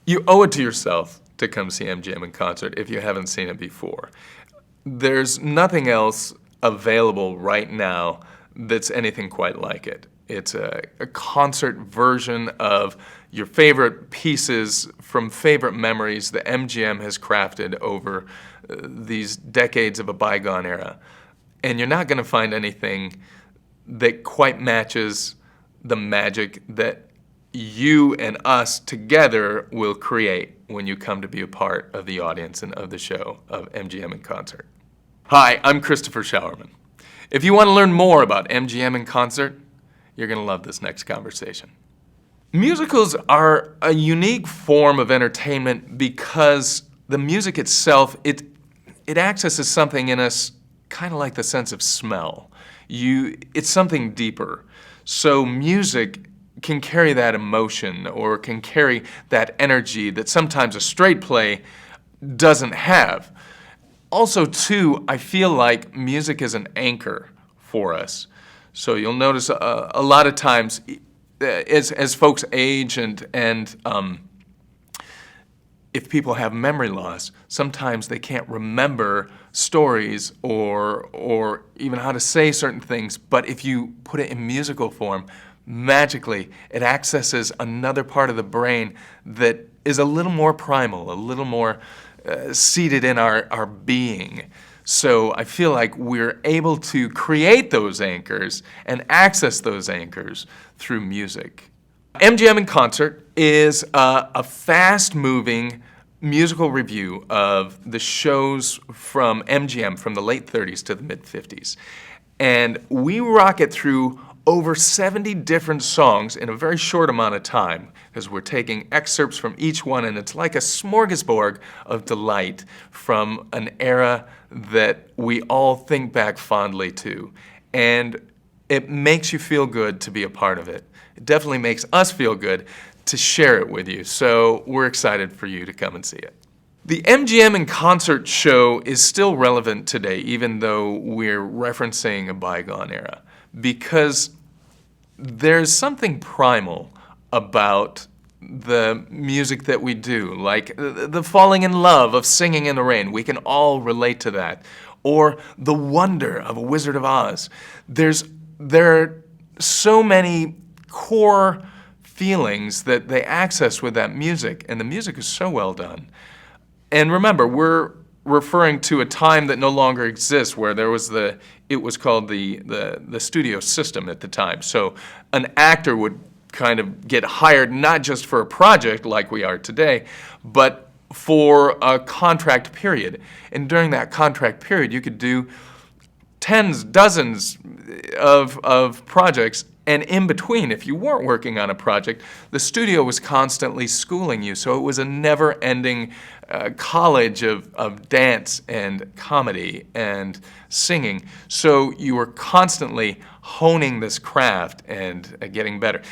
You owe it to yourself to come see MGM in concert if you haven't seen it before. There's nothing else available right now that's anything quite like it. It's a concert version of your favorite pieces from favorite memories that MGM has crafted over these decades of a bygone era. And you're not going to find anything that quite matches the magic that you and us together will create when you come to be a part of the audience and of the show of MGM in Concert. Hi, I'm Christopher Showerman. If you want to learn more about MGM in Concert, you're going to love this next conversation. Musicals are a unique form of entertainment because the music itself, it accesses something in us kind of like the sense of smell. It's something deeper. So music can carry that emotion or can carry that energy that sometimes a straight play doesn't have. Also, too, I feel like music is an anchor for us. So you'll notice a lot of times as folks age and if people have memory loss, sometimes they can't remember stories or even how to say certain things. But if you put it in musical form, magically, it accesses another part of the brain that is a little more primal, a little more seated in our being. So I feel like we're able to create those anchors and access those anchors through music. MGM in Concert is a fast-moving musical review of the shows from MGM from the late 30s to the mid-50s. And we rock it through over 70 different songs in a very short amount of time, because we're taking excerpts from each one, and it's like a smorgasbord of delight from an era that we all think back fondly to. And it makes you feel good to be a part of it. It definitely makes us feel good to share it with you, so we're excited for you to come and see it. The MGM in Concert show is still relevant today, even though we're referencing a bygone era, because there's something primal about the music that we do, like the falling in love of Singing in the Rain. We can all relate to that. Or the wonder of A Wizard of Oz. There are so many core feelings that they access with that music, and the music is so well done. And remember, we're referring to a time that no longer exists, where it was called the studio system at the time. So an actor would kind of get hired not just for a project like we are today, but for a contract period. And during that contract period, you could do tens, dozens of projects. And in between, if you weren't working on a project, the studio was constantly schooling you. So it was a never-ending college of dance and comedy and singing. So you were constantly honing this craft and getting better.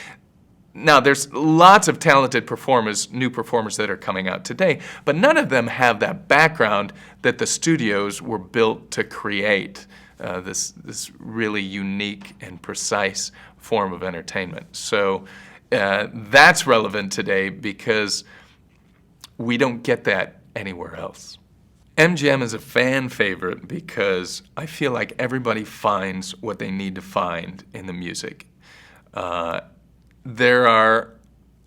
Now, there's lots of talented performers, new performers that are coming out today, but none of them have that background that the studios were built to create. This really unique and precise form of entertainment. So that's relevant today because we don't get that anywhere else. MGM is a fan favorite because I feel like everybody finds what they need to find in the music. There are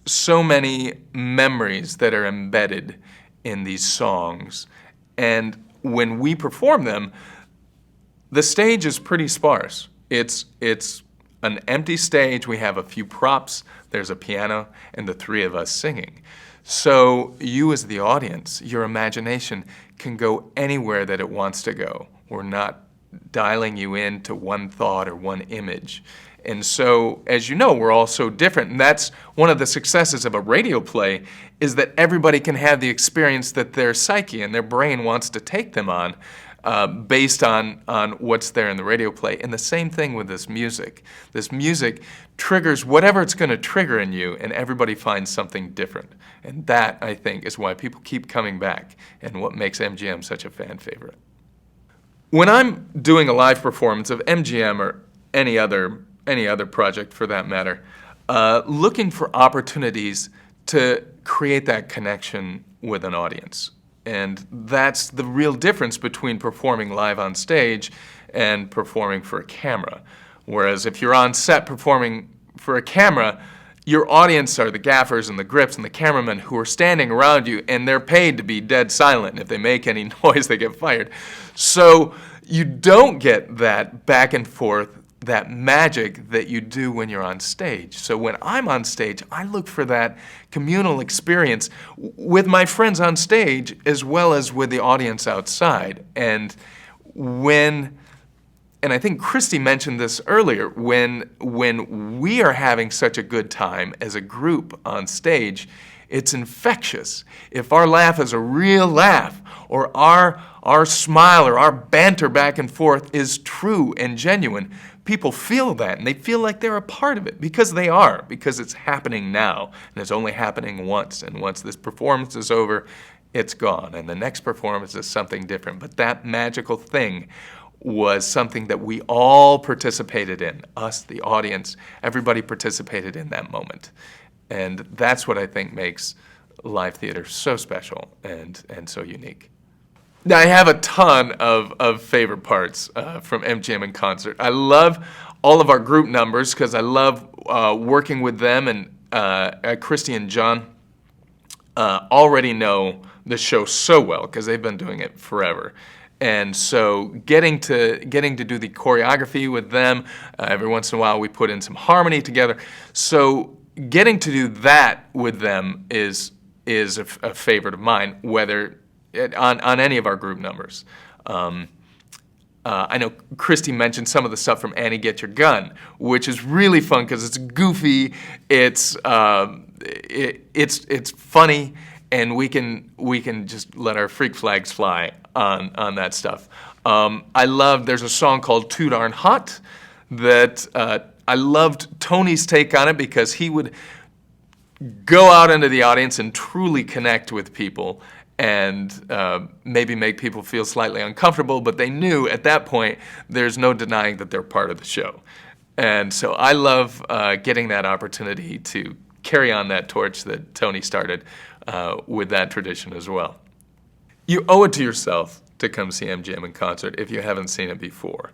so many memories that are embedded in these songs, and when we perform them, the stage is pretty sparse. It's an empty stage. We have a few props. There's a piano and the three of us singing. So you as the audience, your imagination can go anywhere that it wants to go. We're not dialing you into one thought or one image. And so, as you know, we're all so different. And that's one of the successes of a radio play, is that everybody can have the experience that their psyche and their brain wants to take them on, based on what's there in the radio play. And the same thing with this music. This music triggers whatever it's going to trigger in you, and everybody finds something different. And that, I think, is why people keep coming back and what makes MGM such a fan favorite. When I'm doing a live performance of MGM or any other project for that matter, looking for opportunities to create that connection with an audience. And that's the real difference between performing live on stage and performing for a camera. Whereas if you're on set performing for a camera, your audience are the gaffers and the grips and the cameramen who are standing around you, and they're paid to be dead silent. And if they make any noise, they get fired. So you don't get that back and forth, that magic that you do when you're on stage. So when I'm on stage, I look for that communal experience with my friends on stage as well as with the audience outside. And I think Christy mentioned this earlier, when we are having such a good time as a group on stage, it's infectious. If our laugh is a real laugh, or our smile or our banter back and forth is true and genuine, people feel that, and they feel like they're a part of it, because they are, because it's happening now, and it's only happening once, and once this performance is over, it's gone, and the next performance is something different. But that magical thing was something that we all participated in, us, the audience, everybody participated in that moment. And that's what I think makes live theater so special and so unique. Now, I have a ton of favorite parts from MGM in concert. I love all of our group numbers because I love working with them, and Christy and Jon already know the show so well because they've been doing it forever. And so getting to do the choreography with them, every once in a while we put in some harmony together. So getting to do that with them is a favorite of mine, whether on any of our group numbers. I know Christy mentioned some of the stuff from Annie Get Your Gun, which is really fun because it's goofy, it's funny, and we can just let our freak flags fly on that stuff. There's a song called Too Darn Hot that I loved Tony's take on it because he would go out into the audience and truly connect with people and maybe make people feel slightly uncomfortable, but they knew at that point there's no denying that they're part of the show. And so I love getting that opportunity to carry on that torch that Tony started with that tradition as well. You owe it to yourself to come see MGM in concert if you haven't seen it before.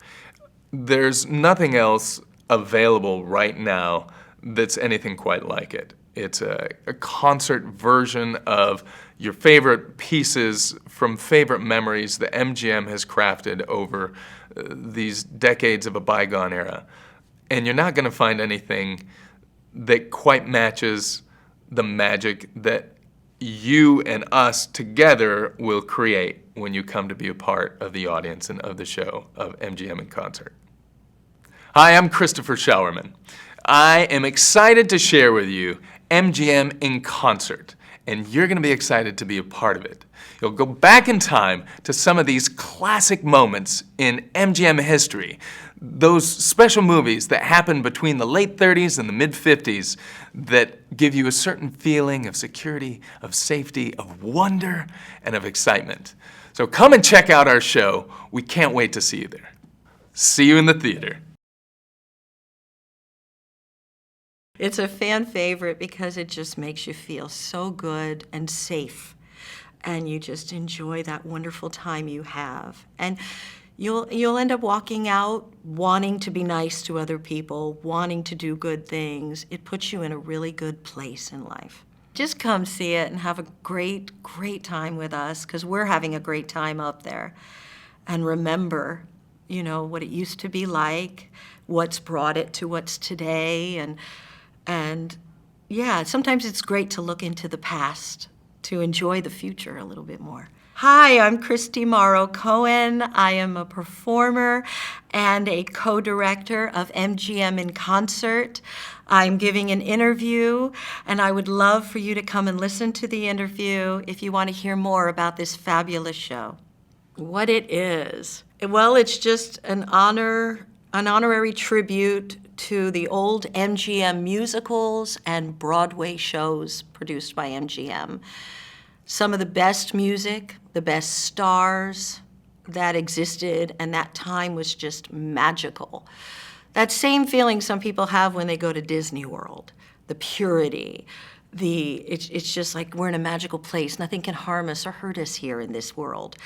There's nothing else available right now that's anything quite like it. It's a concert version of your favorite pieces from favorite memories that MGM has crafted over these decades of a bygone era. And you're not going to find anything that quite matches the magic that you and us together will create when you come to be a part of the audience and of the show of MGM in concert. Hi, I'm Christopher Showerman. I am excited to share with you MGM in concert, and you're going to be excited to be a part of it. You'll go back in time to some of these classic moments in MGM history, those special movies that happened between the late 30s and the mid-50s that give you a certain feeling of security, of safety, of wonder, and of excitement. So come and check out our show. We can't wait to see you there. See you in the theater. It's a fan favorite because it just makes you feel so good and safe, and you just enjoy that wonderful time you have. And you'll end up walking out wanting to be nice to other people, wanting to do good things. It puts you in a really good place in life. Just come see it and have a great, great time with us, because we're having a great time up there. And remember, what it used to be like, what's brought it to what's today, and yeah, sometimes it's great to look into the past to enjoy the future a little bit more. Hi, I'm Christy Mauro-Cohen. I am a performer and a co-director of MGM in Concert. I'm giving an interview, and I would love for you to come and listen to the interview if you want to hear more about this fabulous show. What it is? Well, it's just an honorary tribute to the old MGM musicals and Broadway shows produced by MGM. Some of the best music, the best stars that existed, and that time was just magical. That same feeling some people have when they go to Disney World, the purity, It's just like we're in a magical place. Nothing can harm us or hurt us here in this world.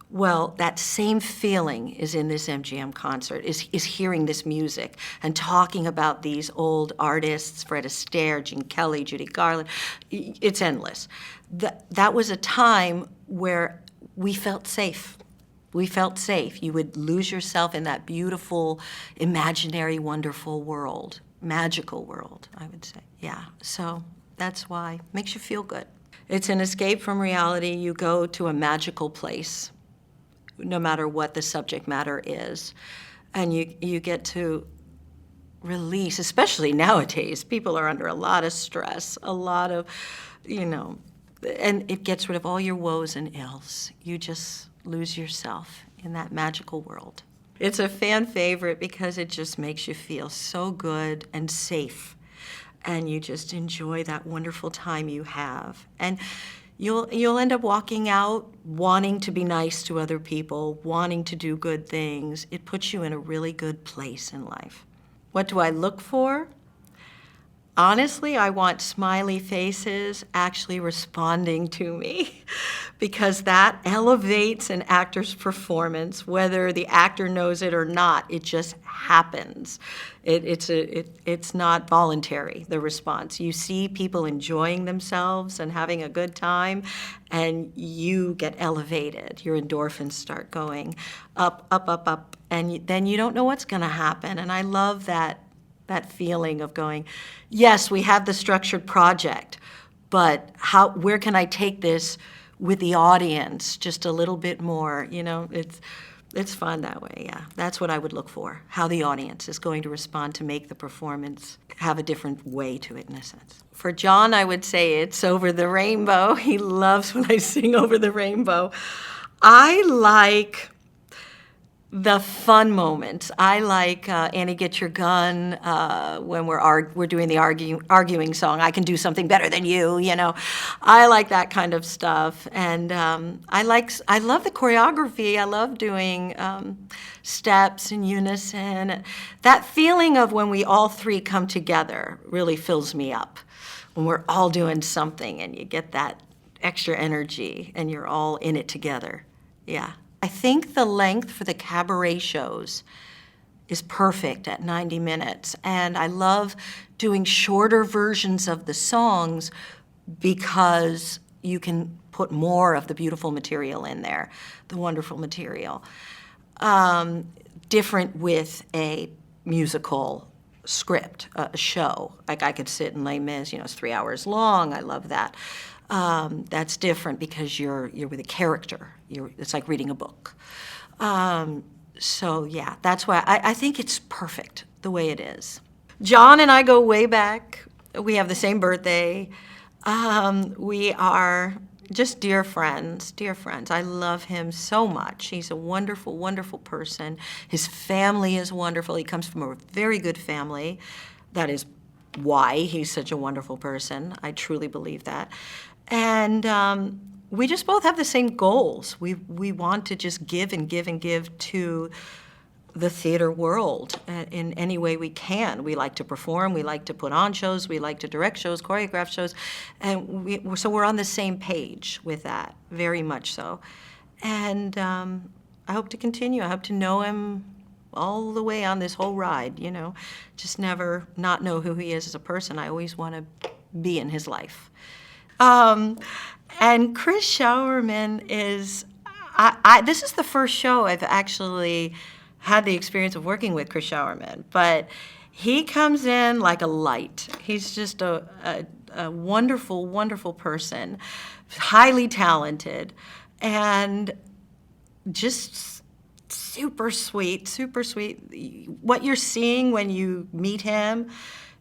Well, that same feeling is in this MGM concert, is hearing this music and talking about these old artists, Fred Astaire, Gene Kelly, Judy Garland. It's endless. That was a time where we felt safe. We felt safe. You would lose yourself in that beautiful, imaginary, wonderful world, magical world, I would say. Yeah, so that's why. Makes you feel good. It's an escape from reality. You go to a magical place, no matter what the subject matter is. And you get to release, especially nowadays. People are under a lot of stress, a lot of, and it gets rid of all your woes and ills. You just lose yourself in that magical world. It's a fan favorite because it just makes you feel so good and safe. And you just enjoy that wonderful time you have. And you'll end up walking out wanting to be nice to other people, wanting to do good things. It puts you in a really good place in life. What do I look for? Honestly, I want smiley faces actually responding to me because that elevates an actor's performance, whether the actor knows it or not. It just happens. It's not voluntary, the response. You see people enjoying themselves and having a good time, and you get elevated. Your endorphins start going up, up, up, up, and then you don't know what's going to happen. And I love that feeling of going, yes, we have the structured project, but where can I take this with the audience just a little bit more? It's fun that way, yeah. That's what I would look for, how the audience is going to respond to make the performance have a different way to it, in a sense. For Jon, I would say it's Over the Rainbow. He loves when I sing Over the Rainbow. I like the fun moments. I like Annie, Get Your Gun when we're doing the arguing song. I can do something better than you. I like that kind of stuff, and I love the choreography. I love doing steps in unison. That feeling of when we all three come together really fills me up. When we're all doing something and you get that extra energy and you're all in it together. Yeah. I think the length for the cabaret shows is perfect at 90 minutes. And I love doing shorter versions of the songs because you can put more of the beautiful material in there, the wonderful material. Different with a musical script, a show. Like I could sit in Les Mis, it's 3 hours long. I love that. That's different because you're with a character. It's like reading a book. So yeah, that's why I think it's perfect the way it is. Jon and I go way back. We have the same birthday. We are just dear friends, dear friends. I love him so much. He's a wonderful, wonderful person. His family is wonderful. He comes from a very good family. That is why he's such a wonderful person. I truly believe that. And we just both have the same goals. We want to just give and give and give to the theater world in any way we can. We like to perform, we like to put on shows, we like to direct shows, choreograph shows, and so we're on the same page with that, very much so. And I hope to continue. I hope to know him all the way on this whole ride, just never not know who he is as a person. I always want to be in his life. And Chris Showerman is, this is the first show I've actually had the experience of working with Chris Showerman, but he comes in like a light. He's just a wonderful, wonderful person, highly talented, and just super sweet, super sweet. What you're seeing when you meet him,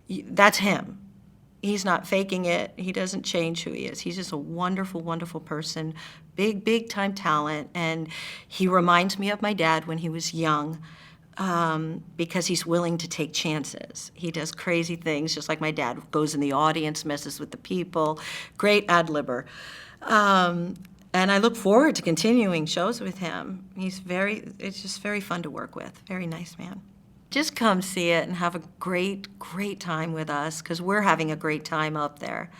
that's him. He's not faking it. He doesn't change who he is. He's just a wonderful, wonderful person, big, big time talent. And he reminds me of my dad when he was young because he's willing to take chances. He does crazy things, just like my dad, goes in the audience, messes with the people, great ad-libber. And I look forward to continuing shows with him. It's just very fun to work with, very nice man. just come see it and have a great, great time with us, because we're having a great time up there.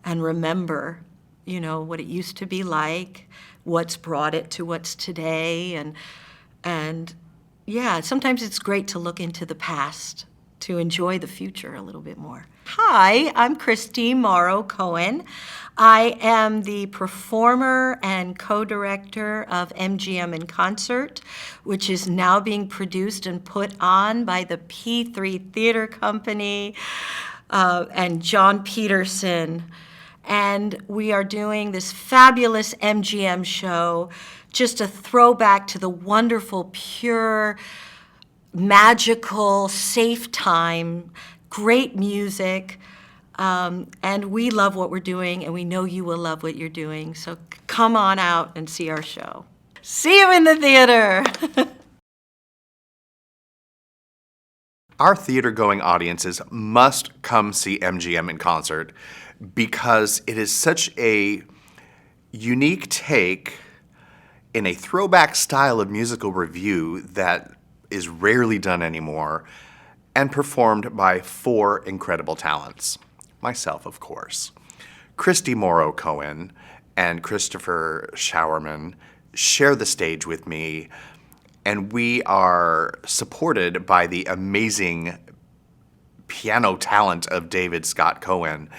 And remember, what it used to be like, what's brought it to what's today, and yeah, sometimes it's great to look into the past to enjoy the future a little bit more. Hi, I'm Christy Mauro-Cohen. I am the performer and co-director of MGM in Concert, which is now being produced and put on by the P3 Theater Company and Jon Peterson. And we are doing this fabulous MGM show, just a throwback to the wonderful, pure, magical, safe time, great music, and we love what we're doing, and we know you will love what you're doing. So come on out and see our show. See you in the theater. Our theater-going audiences must come see MGM in Concert because it is such a unique take in a throwback style of musical revue that is rarely done anymore, and performed by 4 incredible talents. Myself, of course. Christy Mauro-Cohen and Christopher Showerman share the stage with me, and we are supported by the amazing piano talent of David Scott Cohen.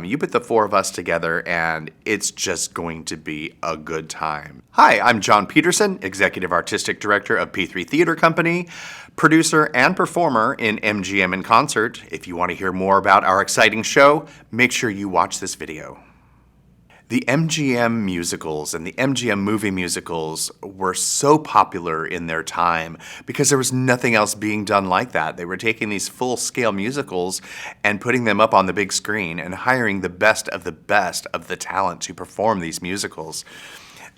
You put the 4 of us together, and it's just going to be a good time. Hi, I'm Jon Peterson, Executive Artistic Director of P3 Theater Company, producer and performer in MGM in Concert. If you want to hear more about our exciting show, make sure you watch this video. The MGM musicals and the MGM movie musicals were so popular in their time because there was nothing else being done like that. They were taking these full-scale musicals and putting them up on the big screen and hiring the best of the talent to perform these musicals.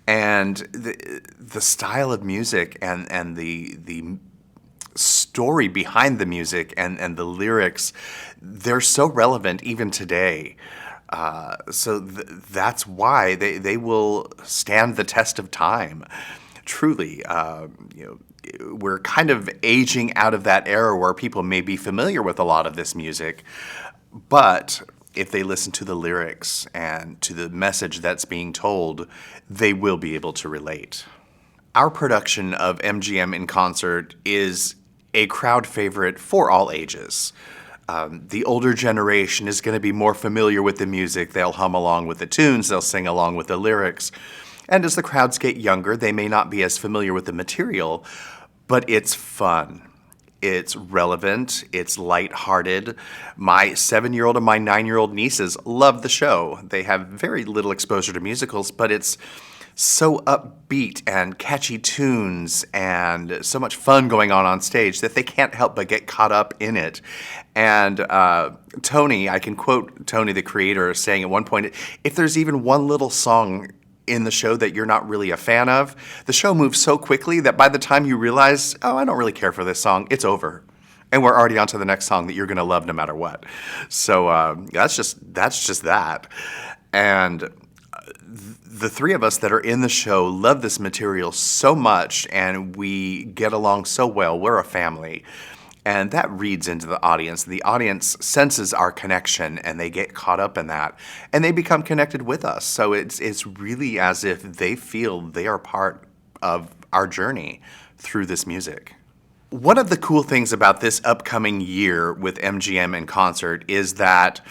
And the style of music and the story behind the music and the lyrics, they're so relevant even today. So that's why they will stand the test of time. Truly, we're kind of aging out of that era where people may be familiar with a lot of this music, but if they listen to the lyrics and to the message that's being told, they will be able to relate. Our production of MGM in Concert is a crowd favorite for all ages. The older generation is going to be more familiar with the music. They'll hum along with the tunes, they'll sing along with the lyrics. And as the crowds get younger, they may not be as familiar with the material, but it's fun. It's relevant, it's lighthearted. My 7-year-old and my 9-year-old nieces love the show. They have very little exposure to musicals, but it's so upbeat and catchy tunes and so much fun going on stage that they can't help but get caught up in it. And Tony, I can quote Tony, the creator, saying at one point, if there's even one little song in the show that you're not really a fan of, the show moves so quickly that by the time you realize, oh, I don't really care for this song, it's over. And we're already on to the next song that you're going to love no matter what. So that's just that. And the 3 of us that are in the show love this material so much, and we get along so well. We're a family. And that reads into the audience. The audience senses our connection, and they get caught up in that, and they become connected with us. So it's really as if they feel they are part of our journey through this music. One of the cool things about this upcoming year with MGM in Concert is that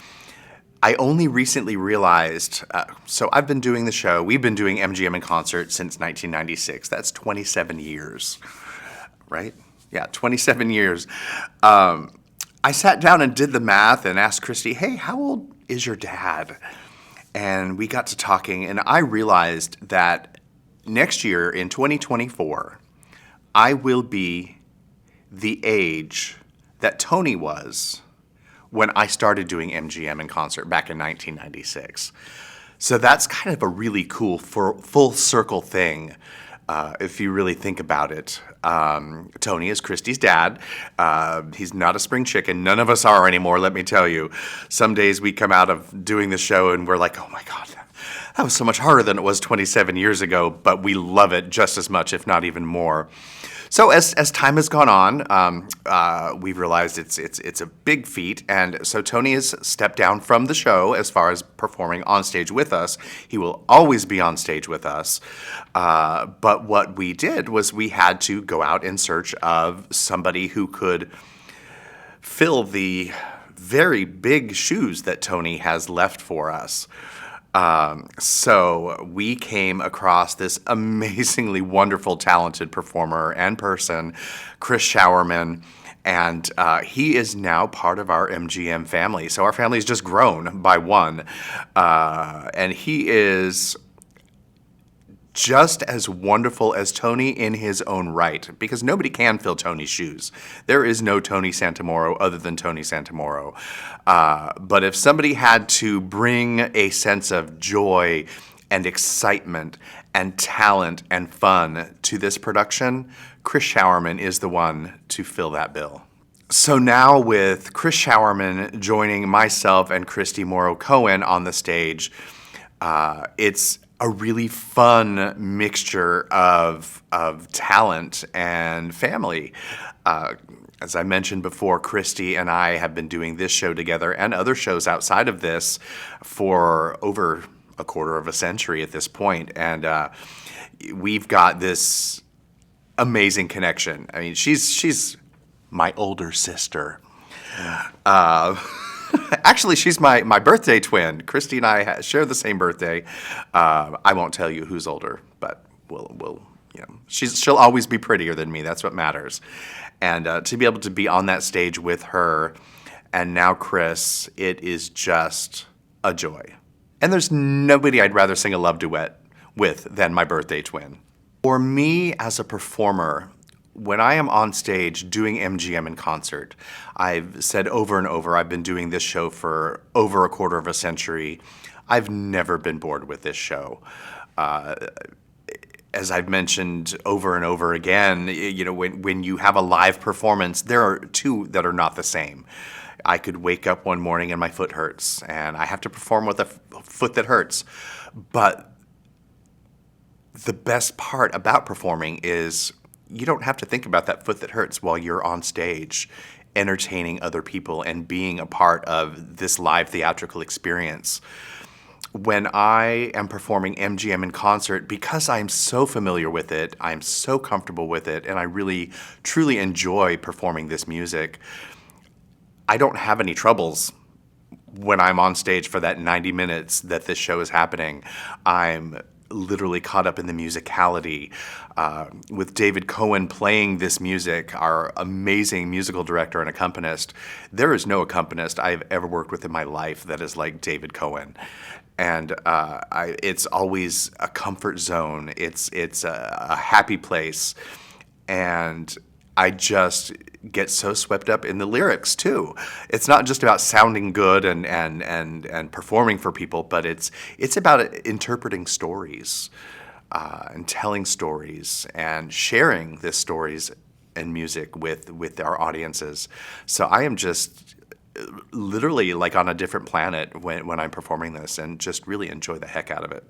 I only recently realized, so I've been doing the show, we've been doing MGM in Concert since 1996. That's 27 years, right? Yeah, 27 years. I sat down and did the math and asked Christy, hey, how old is your dad? And we got to talking, and I realized that next year, in 2024, I will be the age that Tony was when I started doing MGM in Concert back in 1996. So that's kind of a really cool full circle thing, if you really think about it. Tony is Christy's dad. He's not a spring chicken. None of us are anymore, let me tell you. Some days we come out of doing the show and we're like, oh my God, that was so much harder than it was 27 years ago, but we love it just as much, if not even more. So as time has gone on, we've realized it's a big feat, and so Tony has stepped down from the show as far as performing on stage with us. He will always be on stage with us, but what we did was we had to go out in search of somebody who could fill the very big shoes that Tony has left for us. So we came across this amazingly wonderful, talented performer and person, Chris Showerman, and he is now part of our MGM family. So our family has just grown by one, and he is just as wonderful as Tony in his own right, because nobody can fill Tony's shoes. There is no Tony Santamoro other than Tony Santamoro. But if somebody had to bring a sense of joy and excitement and talent and fun to this production, Chris Showerman is the one to fill that bill. So now with Chris Showerman joining myself and Christy Mauro-Cohen on the stage, it's a really fun mixture of talent and family. As I mentioned before, Christy and I have been doing this show together and other shows outside of this for over a quarter of a century at this point, and we've got this amazing connection. I mean, she's my older sister. Actually, she's my birthday twin. Christy and I share the same birthday. I won't tell you who's older, but we'll she'll always be prettier than me. That's what matters. And to be able to be on that stage with her, and now Chris, it is just a joy. And there's nobody I'd rather sing a love duet with than my birthday twin. For me as a performer, when I am on stage doing MGM in concert, I've said over and over, I've been doing this show for over a quarter of a century. I've never been bored with this show. As I've mentioned over and over again, when you have a live performance, there are two that are not the same. I could wake up one morning and my foot hurts, and I have to perform with a foot that hurts. But the best part about performing is you don't have to think about that foot that hurts while you're on stage entertaining other people and being a part of this live theatrical experience. When I am performing MGM in concert, because I'm so familiar with it, I'm so comfortable with it, and I really, truly enjoy performing this music, I don't have any troubles when I'm on stage for that 90 minutes that this show is happening. I'm literally caught up in the musicality. With David Cohen playing this music, our amazing musical director and accompanist, there is no accompanist I've ever worked with in my life that is like David Cohen. And it's always a comfort zone. It's a happy place. And I just get so swept up in the lyrics too. It's not just about sounding good and performing for people, but it's about interpreting stories and telling stories and sharing these stories and music with our audiences. So I am just literally like on a different planet when I'm performing this, and just really enjoy the heck out of it.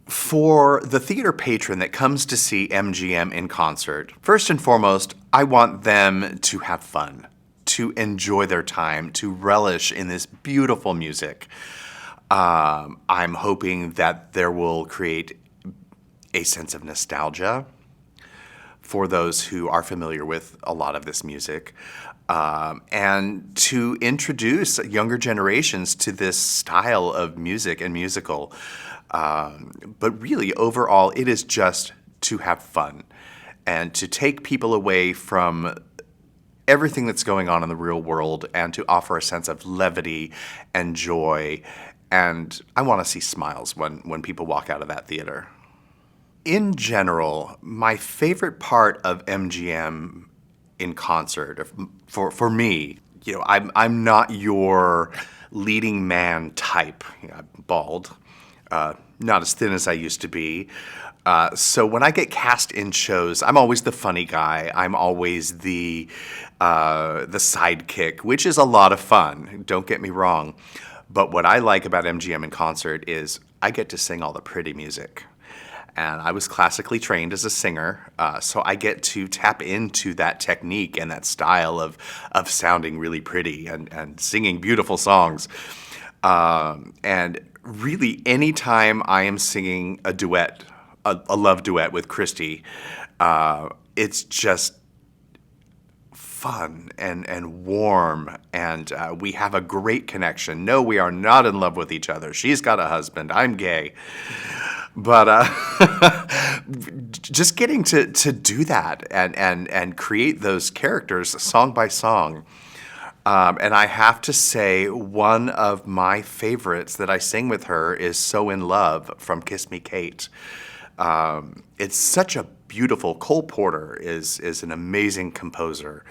For the theater patron that comes to see MGM in concert, first and foremost, I want them to have fun, to enjoy their time, to relish in this beautiful music. I'm hoping that there will create a sense of nostalgia for those who are familiar with a lot of this music, and to introduce younger generations to this style of music and musical. But really, overall, it is just to have fun and to take people away from everything that's going on in the real world and to offer a sense of levity and joy. And I want to see smiles when people walk out of that theater. In general, my favorite part of MGM in concert, for me, I'm not your leading man type. I'm bald. Not as thin as I used to be. So when I get cast in shows, I'm always the funny guy. I'm always the sidekick, which is a lot of fun. Don't get me wrong. But what I like about MGM in concert is I get to sing all the pretty music. And I was classically trained as a singer, so I get to tap into that technique and that style of sounding really pretty and singing beautiful songs. And really, anytime I am singing a duet, a love duet with Christy, it's just fun and warm, and we have a great connection. No, we are not in love with each other. She's got a husband. I'm gay. But just getting to do that and create those characters song by song. And I have to say, one of my favorites that I sing with her is So in Love from Kiss Me, Kate. It's such a beautiful, Cole Porter is an amazing composer.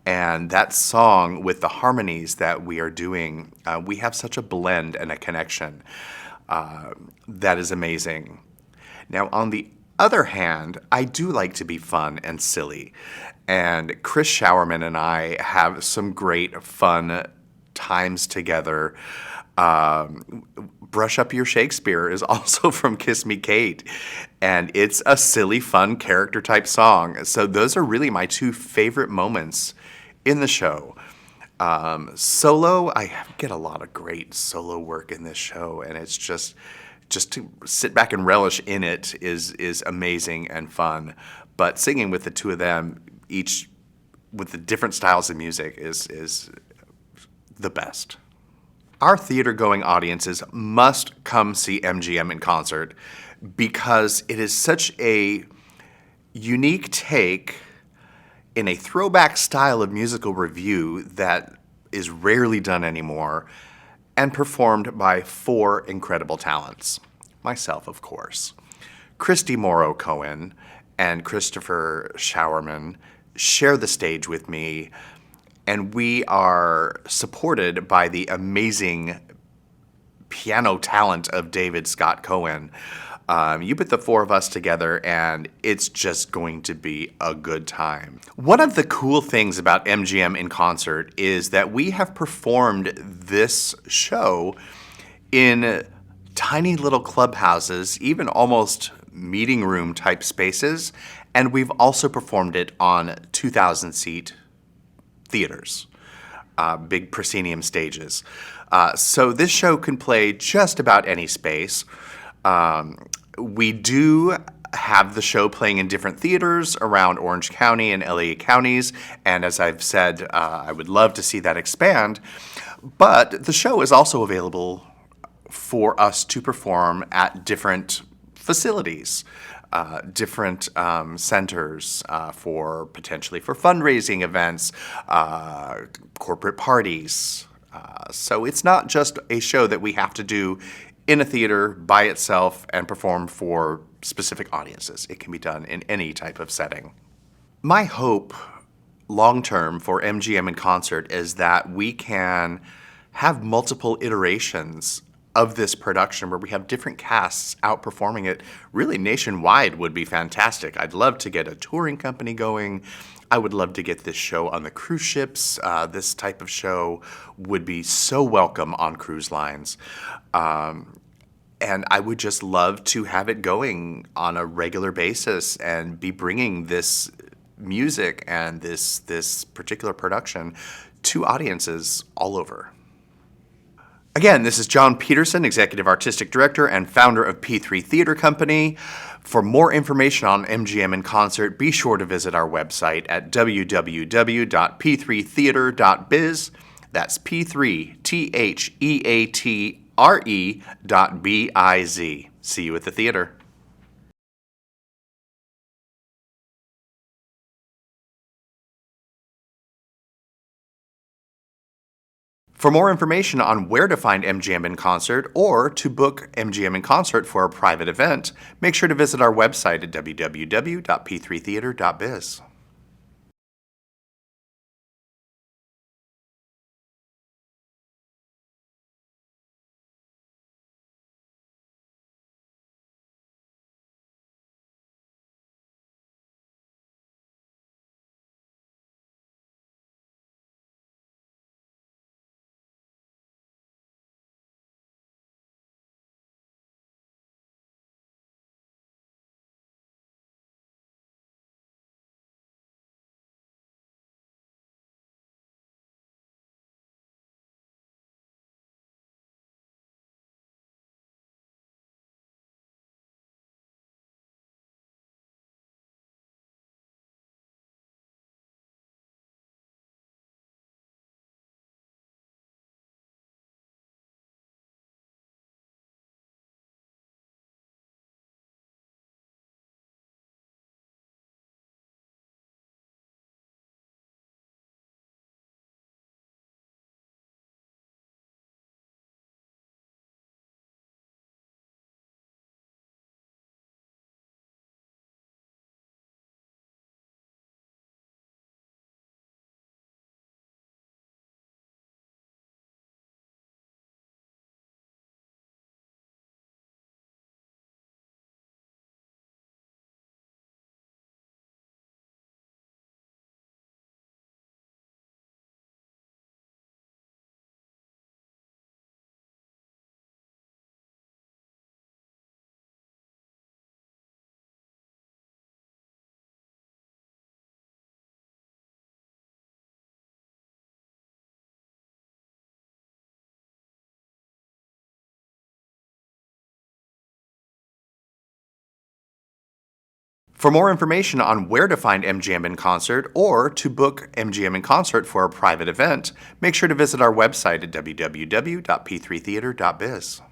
And that song, with the harmonies that we are doing, we have such a blend and a connection that is amazing. Now, on the other hand, I do like to be fun and silly. And Chris Showerman and I have some great fun times together. Brush Up Your Shakespeare is also from Kiss Me, Kate. And it's a silly, fun character type song. So those are really my two favorite moments in the show. Solo, I get a lot of great solo work in this show, and it's just to sit back and relish in it is amazing and fun. But singing with the two of them, each with the different styles of music, is the best. Our theater-going audiences must come see MGM in concert because it is such a unique take in a throwback style of musical revue that is rarely done anymore, and performed by four incredible talents. Myself, of course. Christy Mauro-Cohen and Christopher Showerman share the stage with me, and we are supported by the amazing piano talent of David Scott Cohen. You put the four of us together, and it's just going to be a good time. One of the cool things about MGM in concert is that we have performed this show in tiny little clubhouses, even almost meeting room type spaces, and we've also performed it on 2,000-seat theaters, big proscenium stages. So this show can play just about any space. We do have the show playing in different theaters around Orange County and LA counties, and as I've said, I would love to see that expand. But the show is also available for us to perform at different facilities, different centers for potentially for fundraising events, corporate parties. So it's not just a show that we have to do in a theater by itself and perform for specific audiences. It can be done in any type of setting. My hope long-term for MGM in concert is that we can have multiple iterations of this production where we have different casts out performing it really nationwide would be fantastic. I'd love to get a touring company going. I would love to get this show on the cruise ships. This type of show would be so welcome on cruise lines. And I would just love to have it going on a regular basis and be bringing this music and this particular production to audiences all over. Again, this is Jon Peterson, Executive Artistic Director and founder of P3 Theater Company. For more information on MGM in concert, be sure to visit our website at www.p3theater.biz. That's P3theatre.biz. See you at the theater. For more information on where to find MGM in concert or to book MGM in concert for a private event, make sure to visit our website at www.p3theater.biz. For more information on where to find MGM in concert or to book MGM in concert for a private event, make sure to visit our website at www.p3theater.biz.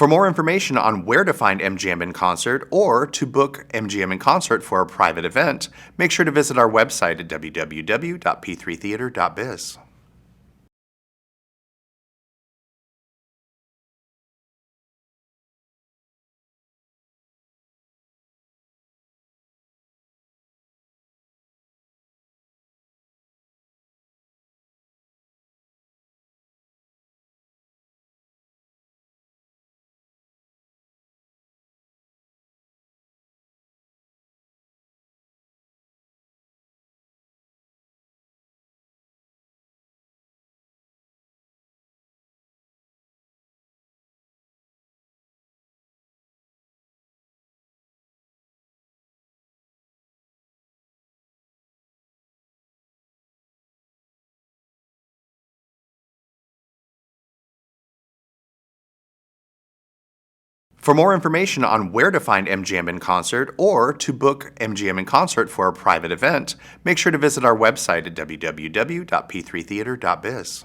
For more information on where to find MGM in concert or to book MGM in concert for a private event, make sure to visit our website at www.p3theater.biz. For more information on where to find MGM in concert or to book MGM in concert for a private event, make sure to visit our website at www.p3theater.biz.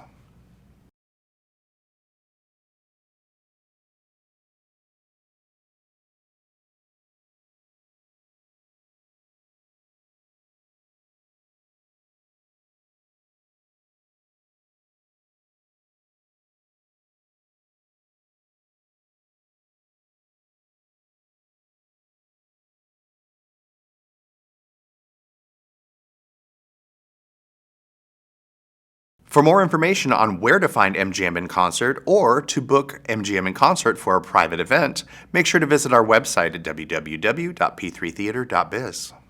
For more information on where to find MGM in concert or to book MGM in concert for a private event, make sure to visit our website at www.p3theater.biz.